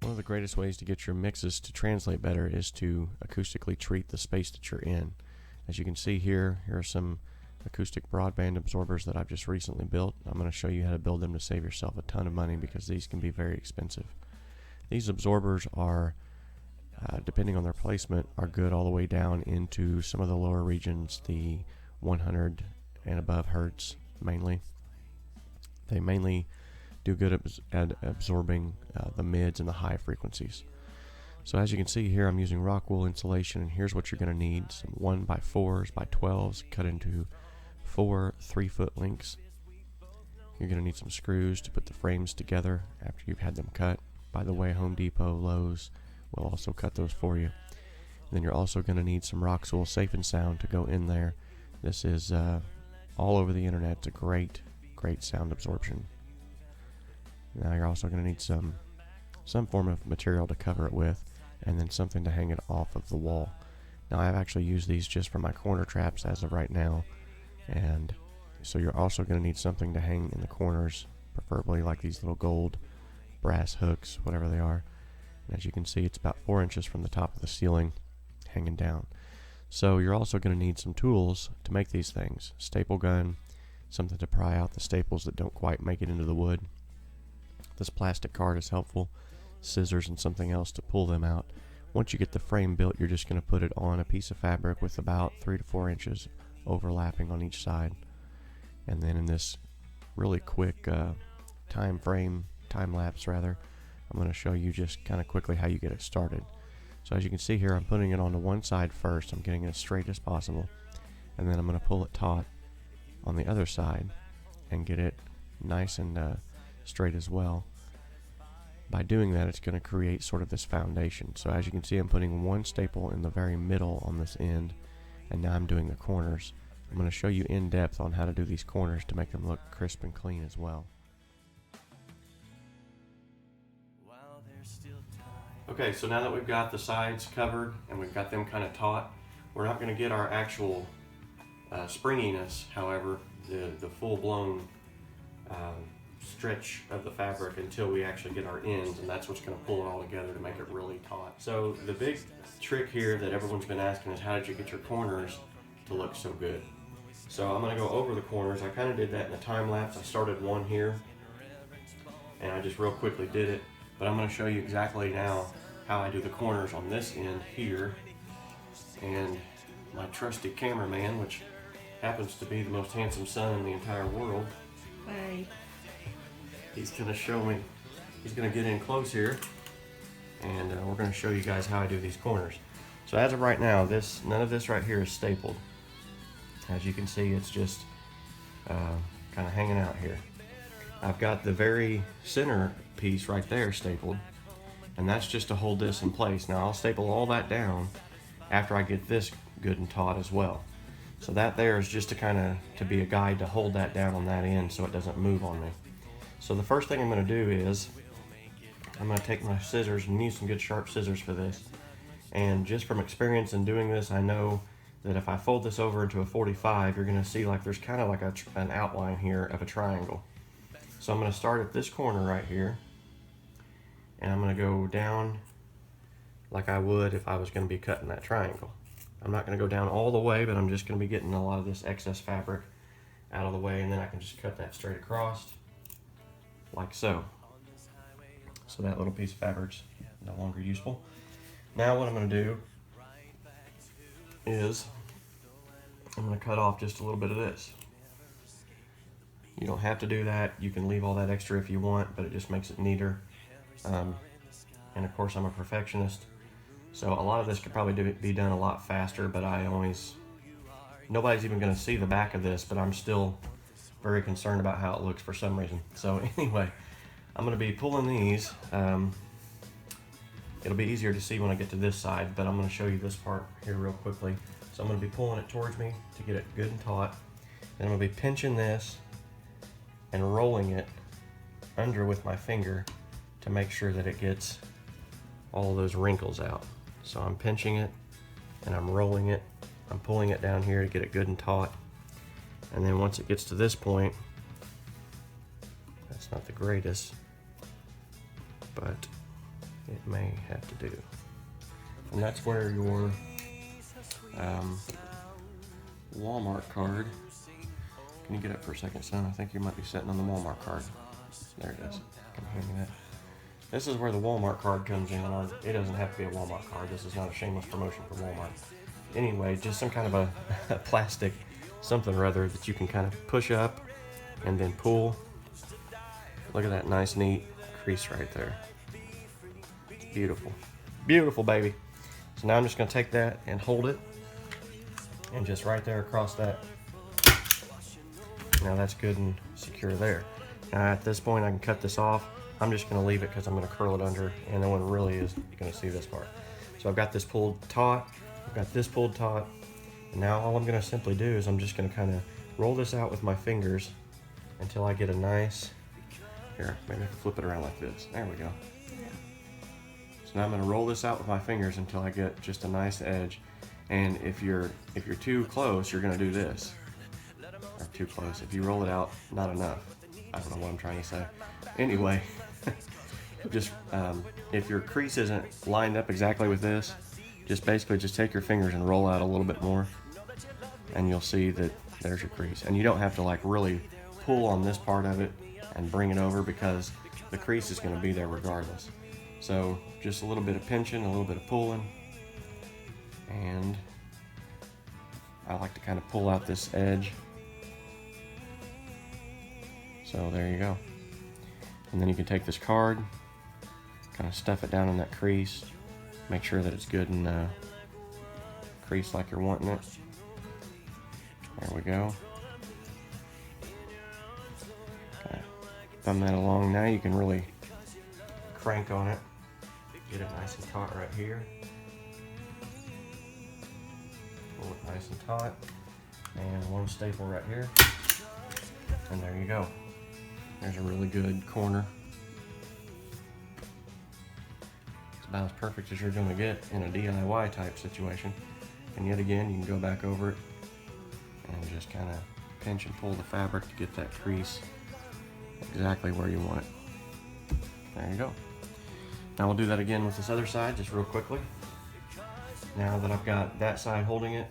One of the greatest ways to get your mixes to translate better is to acoustically treat the space that you're in. As you can see here are some acoustic broadband absorbers that I've just recently built. I'm going to show you how to build them to save yourself a ton of money because these can be very expensive. These absorbers are, depending on their placement, are good all the way down into some of the lower regions, the 100 and above hertz mainly. They mainly do good at absorbing the mids and the high frequencies. So as you can see here, I'm using rock wool insulation, and here's what you're going to need: some 1x4s by 12s cut into 4 3-foot links. You're going to need some screws to put the frames together after you've had them cut. By the way, Home Depot, Lowe's will also cut those for you. And then you're also going to need some Roxwool Safe and Sound to go in there. This is all over the internet. It's a great sound absorption. Now you're also going to need some form of material to cover it with, and then something to hang it off of the wall. Now I've actually used these just for my corner traps as of right now, and so you're also going to need something to hang in the corners, preferably like these little gold brass hooks, whatever they are. And as you can see, it's about 4 inches from the top of the ceiling hanging down. So you're also going to need some tools to make these things: staple gun, something to pry out the staples that don't quite make it into the wood. This plastic card is helpful, scissors, and something else to pull them out. Once you get the frame built, you're just going to put it on a piece of fabric with about 3 to 4 inches overlapping on each side. And then in this really quick time lapse, I'm going to show you just kind of quickly how you get it started. So as you can see here, I'm putting it onto one side first. I'm getting it as straight as possible, and then I'm going to pull it taut on the other side and get it nice and straight as well. By doing that, it's going to create sort of this foundation. So as you can see, I'm putting one staple in the very middle on this end, and now I'm doing the corners. I'm going to show you in depth on how to do these corners to make them look crisp and clean as well. Okay, so now that we've got the sides covered and we've got them kind of taut, we're not going to get our actual springiness, however, the full-blown stretch of the fabric until we actually get our ends, and that's what's going to pull it all together to make it really taut. So the big trick here that everyone's been asking is, how did you get your corners to look so good? So I'm going to go over the corners. I kind of did that in a time lapse. I started one here and I just real quickly did it, but I'm going to show you exactly now how I do the corners on this end here. And my trusty cameraman, which happens to be the most handsome son in the entire world, Bye. He's going to show me. He's going to get in close here, and we're going to show you guys how I do these corners. So as of right now, none of this right here is stapled. As you can see, it's just kind of hanging out here. I've got the very center piece right there stapled, and that's just to hold this in place. Now I'll staple all that down after I get this good and taut as well. So that there is just to be a guide to hold that down on that end so it doesn't move on me. So the first thing I'm going to do is I'm going to take my scissors, and use some good sharp scissors for this. And just from experience in doing this, I know that if I fold this over into a 45, you're going to see like there's kind of like an outline here of a triangle. So I'm going to start at this corner right here, and I'm going to go down like I would if I was going to be cutting that triangle. I'm not going to go down all the way, but I'm just going to be getting a lot of this excess fabric out of the way, and then I can just cut that straight across like so. So that little piece of fabric's no longer useful. Now what I'm going to do is I'm going to cut off just a little bit of this. You don't have to do that. You can leave all that extra if you want, but it just makes it neater. And of course, I'm a perfectionist, so a lot of this could probably be done a lot faster, but nobody's even going to see the back of this, but I'm still very concerned about how it looks for some reason. So anyway, I'm going to be pulling these. It'll be easier to see when I get to this side, but I'm going to show you this part here real quickly. So I'm going to be pulling it towards me to get it good and taut. Then I'm going to be pinching this and rolling it under with my finger to make sure that it gets all those wrinkles out. So I'm pinching it and I'm rolling it. I'm pulling it down here to get it good and taut. And then once it gets to this point, that's not the greatest, but it may have to do. And that's where your Walmart card, can you get up for a second, son? I think you might be sitting on the Walmart card. There it is. Can you hear me that? This is where the Walmart card comes in. It doesn't have to be a Walmart card. This is not a shameless promotion for Walmart. Anyway, just some kind of a plastic something or other that you can kind of push up and then pull. Look at that nice, neat crease right there. It's beautiful. Beautiful, baby. So now I'm just going to take that and hold it. And just right there across that. Now that's good and secure there. Now at this point I can cut this off. I'm just going to leave it because I'm going to curl it under and no one really is going to see this part. So I've got this pulled taut. I've got this pulled taut. And now all I'm going to simply do is I'm just going to kind of roll this out with my fingers until I get a nice, here, maybe I can flip it around like this. There we go. So now I'm going to roll this out with my fingers until I get just a nice edge. And if you're too close, you're going to do this. Or too close. If you roll it out, not enough. I don't know what I'm trying to say. Anyway, just if your crease isn't lined up exactly with this, just basically just take your fingers and roll out a little bit more, and you'll see that there's your crease. And you don't have to like really pull on this part of it and bring it over because the crease is going to be there regardless. So just a little bit of pinching, a little bit of pulling. And I like to kind of pull out this edge. So there you go. And then you can take this card, kind of stuff it down in that crease, make sure that it's good and creased like you're wanting it. There we go. Okay. Thumb that along. Now you can really crank on it. Get it nice and taut right here. Pull it nice and taut, and one staple right here, and there you go. There's a really good corner. It's about as perfect as you're going to get in a DIY type situation. And yet again, you can go back over it and just kind of pinch and pull the fabric to get that crease exactly where you want it. There you go. Now we'll do that again with this other side just real quickly. Now that I've got that side holding it,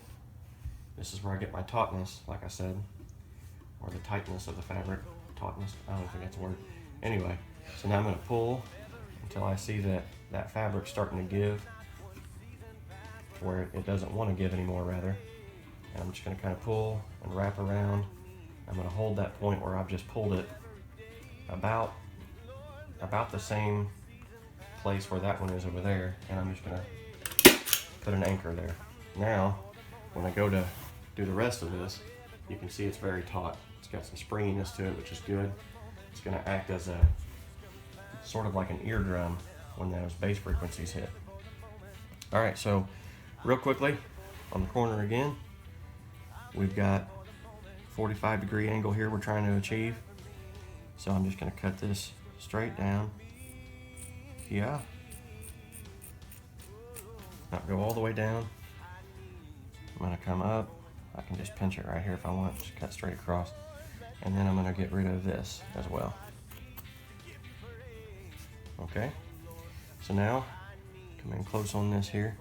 this is where I get my tautness, like I said, or the tightness of the fabric. Tautness, I don't think that's a word. Anyway, so now I'm going to pull until I see that that fabric's starting to give, where it doesn't want to give anymore, rather. And I'm just going to kind of pull and wrap around. I'm going to hold that point where I've just pulled it about the same place where that one is over there, and I'm just going to put an anchor there. Now, when I go to do the rest of this, you can see it's very taut. It's got some springiness to it, which is good. It's going to act as a sort of like an eardrum when those bass frequencies hit. All right, so real quickly on the corner again, we've got 45-degree angle here we're trying to achieve. So I'm just going to cut this straight down. Yeah. Not go all the way down. I'm going to come up. I can just pinch it right here if I want, just cut straight across. And then I'm going to get rid of this as well. Okay, so now come in close on this here.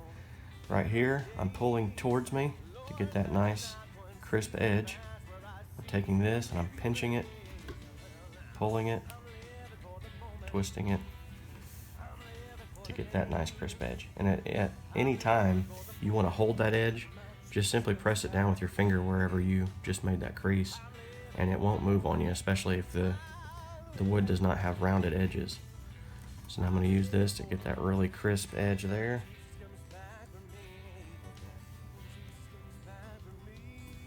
Right here, I'm pulling towards me to get that nice crisp edge. I'm taking this and I'm pinching it, pulling it, twisting it to get that nice crisp edge. And at any time you want to hold that edge, just simply press it down with your finger wherever you just made that crease, and it won't move on you, especially if the wood does not have rounded edges. So now I'm going to use this to get that really crisp edge there.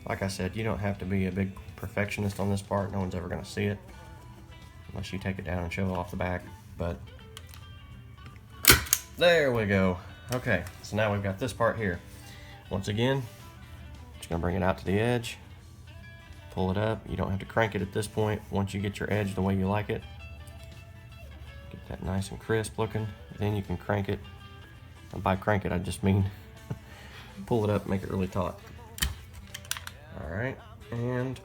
Like I said, you don't have to be a big perfectionist on this part. No one's ever going to see it unless you take it down and show it off the back. But there we go. Okay, so now we've got this part here. Once again, just going to bring it out to the edge, pull it up. You don't have to crank it at this point. Once you get your edge the way you like it, get that nice and crisp looking, then you can crank it. And by crank it, I just mean pull it up, make it really taut. Alright, and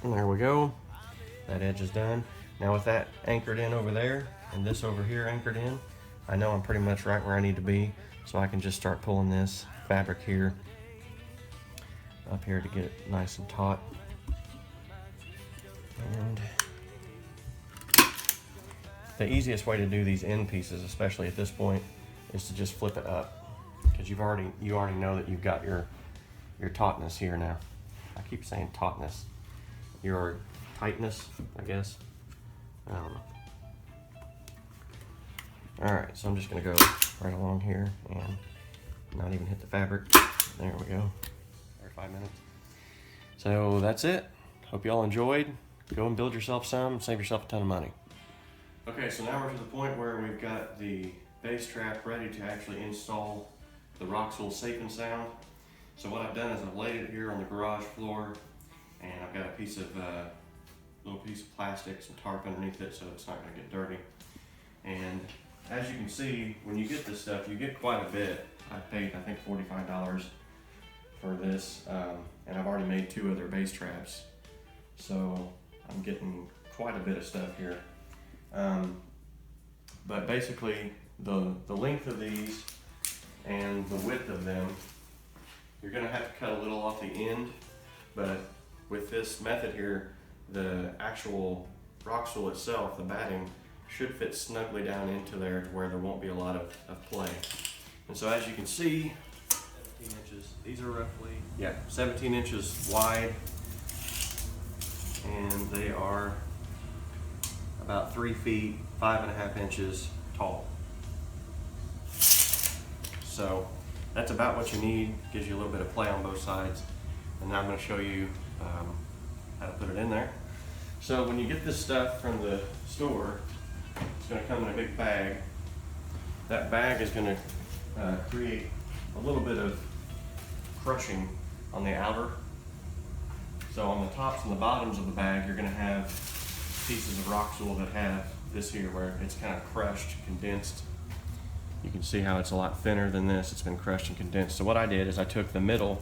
there we go. That edge is done. Now with that anchored in over there, and this over here anchored in, I know I'm pretty much right where I need to be, so I can just start pulling this fabric here up here to get it nice and taut. And the easiest way to do these end pieces, especially at this point, is to just flip it up, because you already know that you've got your tautness here now. I keep saying tautness. Your tightness, I guess. I don't know. Alright, so I'm just going to go right along here and not even hit the fabric. There we go. Every 5 minutes. So that's it. Hope you all enjoyed. Go and build yourself some, save yourself a ton of money. Okay, so now we're to the point where we've got the bass trap ready to actually install the Roxul Safe and Sound. So what I've done is I've laid it here on the garage floor, and I've got a little piece of plastic, some tarp underneath it so it's not going to get dirty. And as you can see, when you get this stuff, you get quite a bit. I paid, I think, $45 for this, and I've already made 2 other bass traps. So I'm getting quite a bit of stuff here. But basically, the length of these and the width of them, you're going to have to cut a little off the end, but with this method here, the actual Roxul itself, the batting, should fit snugly down into there to where there won't be a lot of play. And so as you can see, 17 inches, these are roughly, 17 inches wide, and they are about 3 feet, 5.5 inches tall. So that's about what you need. Gives you a little bit of play on both sides. And now I'm going to show you how to put it in there. So when you get this stuff from the store, it's going to come in a big bag. That bag is going to create a little bit of crushing on the outer. So on the tops and the bottoms of the bag, you're going to have pieces of Roxul that have this here where it's kind of crushed, condensed. You can see how it's a lot thinner than this. It's been crushed and condensed. So what I did is I took the middle,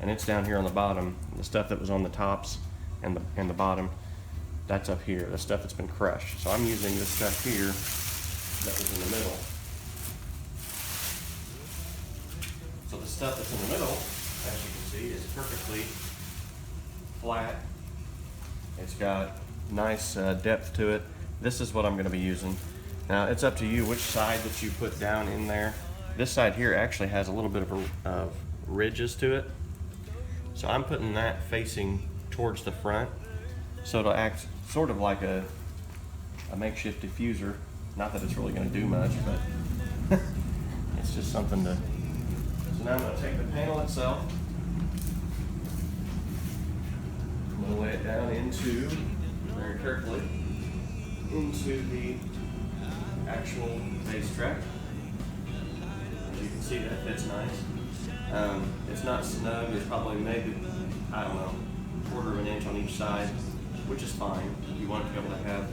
and it's down here on the bottom. The stuff that was on the tops and the bottom, that's up here, the stuff that's been crushed. So I'm using this stuff here that was in the middle. So the stuff that's in the middle, as you can see, is perfectly flat. It's got nice depth to it. This is what I'm going to be using. Now it's up to you which side that you put down in there. This side here actually has a little bit of ridges to it. So I'm putting that facing towards the front, so it'll act sort of like a makeshift diffuser. Not that it's really going to do much, but it's just something to... So now I'm going to take the panel itself. I'm going to lay it down into, very carefully, into the actual bass trap. As you can see, that fits nice. It's not snug. There's probably maybe, I don't know, 1/4 of an inch on each side, which is fine. You want to be able to have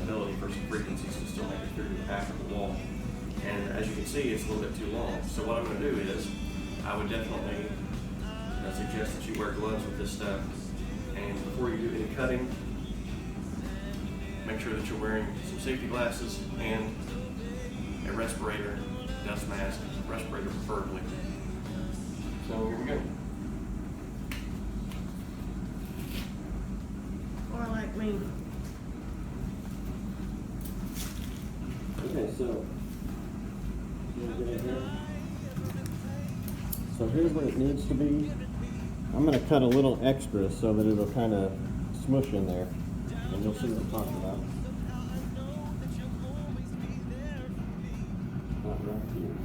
ability for some frequencies to still make it through the back of the wall. And as you can see, it's a little bit too long. So what I'm going to do is, I would definitely suggest that you wear gloves with this stuff. And before you do any cutting, make sure that you're wearing some safety glasses and a respirator, dust mask, respirator preferably. So here we go. Or like me. Okay, so here's where it needs to be. I'm going to cut a little extra so that it'll kind of smush in there, and you'll see what I'm talking about. Not right here.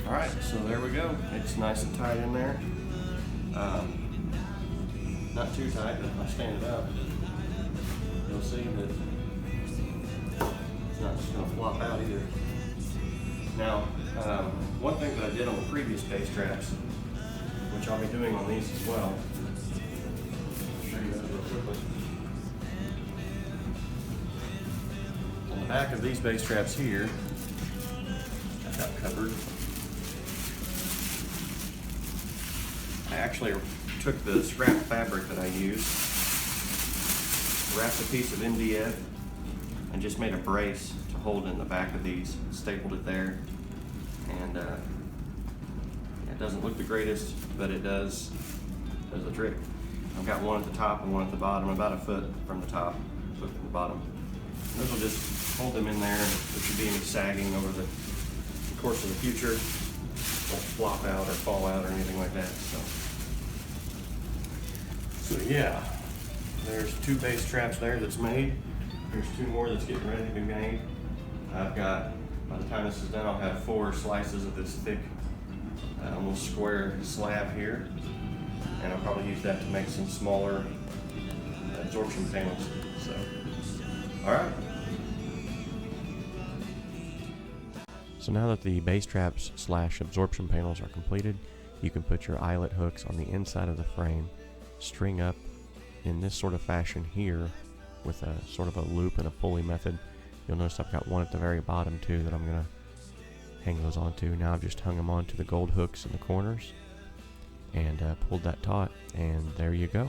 Alright, so there we go. It's nice and tight in there. Not too tight, but if I stand it up, you'll see that it's not just going to flop out either. Now, one thing that I did on the previous bass traps, which I'll be doing on these as well, I'll show you those real quickly. On the back of these bass traps here, I've got covered. I actually took the scrap fabric that I used, wrapped a piece of MDF, and just made a brace to hold in the back of these, stapled it there, and it doesn't look the greatest, but it does the trick. I've got one at the top and one at the bottom, about a foot from the top, a foot from the bottom. And this will just hold them in there. There should be any sagging over the course of the future. It won't flop out or fall out or anything like that. So yeah, there's 2 bass traps there that's made. There's 2 more that's getting ready to be made. I've got, by the time this is done, I'll have 4 slices of this thick almost square slab here, and I'll probably use that to make some smaller absorption panels. So, all right. So now that the bass traps / absorption panels are completed, you can put your eyelet hooks on the inside of the frame, string up in this sort of fashion here with a sort of a loop and a pulley method. You'll notice I've got one at the very bottom too that I'm gonna hang those onto. Now I've just hung them onto the gold hooks in the corners and pulled that taut, and there you go.